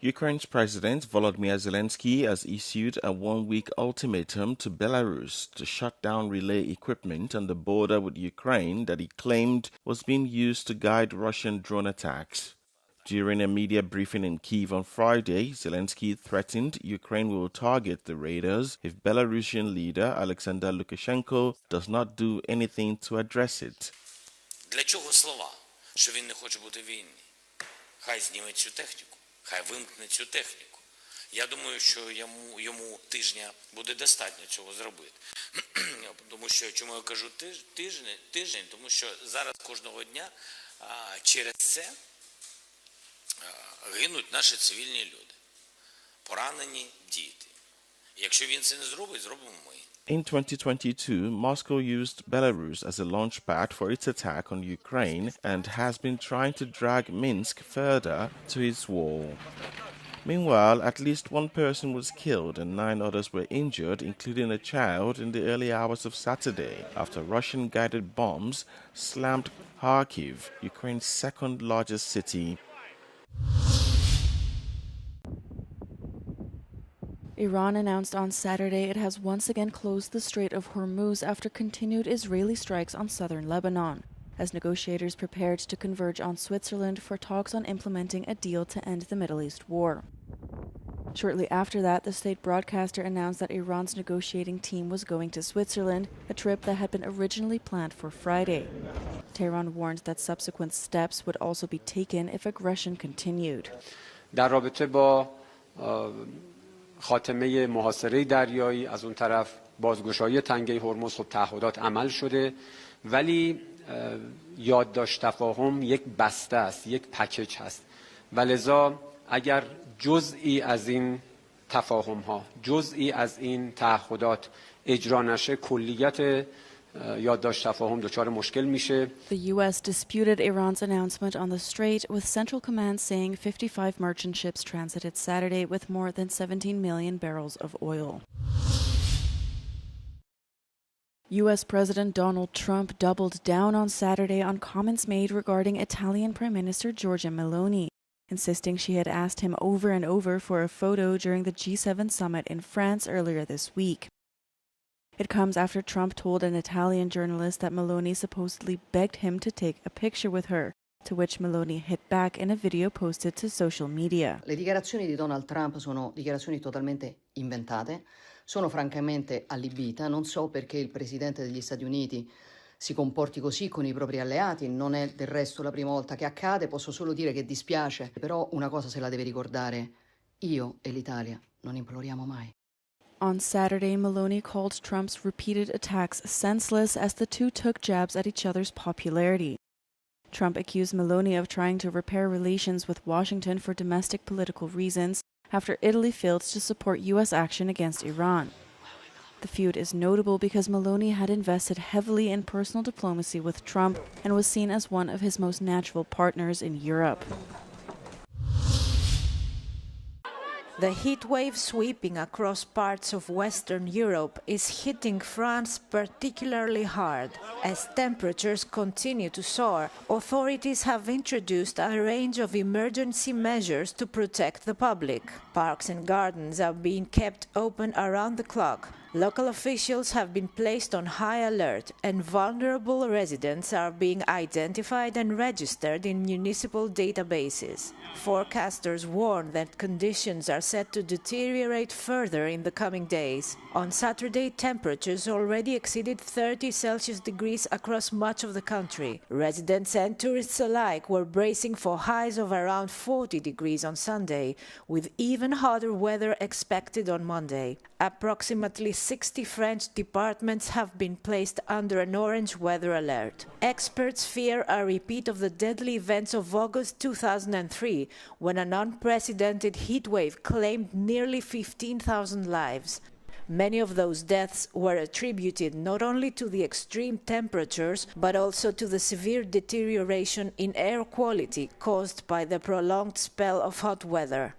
Ukraine's President Volodymyr Zelensky has issued a one-week ultimatum to Belarus to shut down relay equipment on the border with Ukraine that he claimed was being used to guide Russian drone attacks. During a media briefing in Kyiv on Friday, Zelensky threatened Ukraine will target the raiders if Belarusian leader Alexander Lukashenko does not do anything to address it. Для чого слова, що він не хоче бути в війні? Хай зніме цю техніку, хай вимкне цю техніку. Я думаю, що йому тижня буде достатньо цього зробити. Тому що, чому я кажу тиждень, тому що зараз кожного дня через це гинуть наші цивільні люди, поранені діти. Якщо він це не зробить, зробимо ми. In 2022, Moscow used Belarus as a launchpad for its attack on Ukraine and has been trying to drag Minsk further to its wall. Meanwhile, at least one person was killed and 9 others were injured, including a child, in the early hours of Saturday after Russian-guided bombs slammed Kharkiv, Ukraine's second-largest city. Iran announced on Saturday it has once again closed the Strait of Hormuz after continued Israeli strikes on southern Lebanon, as negotiators prepared to converge on Switzerland for talks on implementing a deal to end the Middle East war. Shortly after that, the state broadcaster announced that Iran's negotiating team was going to Switzerland, a trip that had been originally planned for Friday. Tehran warned that subsequent steps would also be taken if aggression continued. خاتمه محاصره دریایی از اون طرف بازگشایی تنگه هرمز خب تعهدات عمل شده ولی یادداشت تفاهم یک بسته است یک پکیج هست و لذا اگر جزئی از این تفاهم ها جزئی از این تعهدات اجرا نشه کلیت یادداشت تفاهم دچار مشکل میشه. The U.S. disputed Iran's announcement on the strait, with Central Command saying 55 merchant ships transited Saturday with more than 17 million barrels of oil. U.S. President Donald Trump doubled down on Saturday on comments made regarding Italian Prime Minister Giorgia Meloni, insisting she had asked him over and over for a photo during the G7 summit in France earlier this week. It comes after Trump told an Italian journalist that Meloni supposedly begged him to take a picture with her, to which Meloni hit back in a video posted to social media. Le dichiarazioni di Donald Trump sono dichiarazioni totalmente inventate, sono francamente allibita, non so perché il Presidente degli Stati Uniti si comporti così con i propri alleati, non è del resto la prima volta che accade, posso solo dire che dispiace, però una cosa se la deve ricordare, io e l'Italia non imploriamo mai. On Saturday, Meloni called Trump's repeated attacks senseless as the two took jabs at each other's popularity. Trump accused Meloni of trying to repair relations with Washington for domestic political reasons after Italy failed to support U.S. action against Iran. The feud is notable because Meloni had invested heavily in personal diplomacy with Trump and was seen as one of his most natural partners in Europe. The heat wave sweeping across parts of Western Europe is hitting France particularly hard. As temperatures continue to soar, authorities have introduced a range of emergency measures to protect the public. Parks and gardens are being kept open around the clock. Local officials have been placed on high alert, and vulnerable residents are being identified and registered in municipal databases. Forecasters warn that conditions are set to deteriorate further in the coming days. On Saturday, temperatures already exceeded 30 Celsius degrees across much of the country. Residents and tourists alike were bracing for highs of around 40 degrees on Sunday, with even hotter weather expected on Monday. Approximately 60 French departments have been placed under an orange weather alert. Experts fear a repeat of the deadly events of August 2003, when an unprecedented heatwave claimed nearly 15,000 lives. Many of those deaths were attributed not only to the extreme temperatures, but also to the severe deterioration in air quality caused by the prolonged spell of hot weather.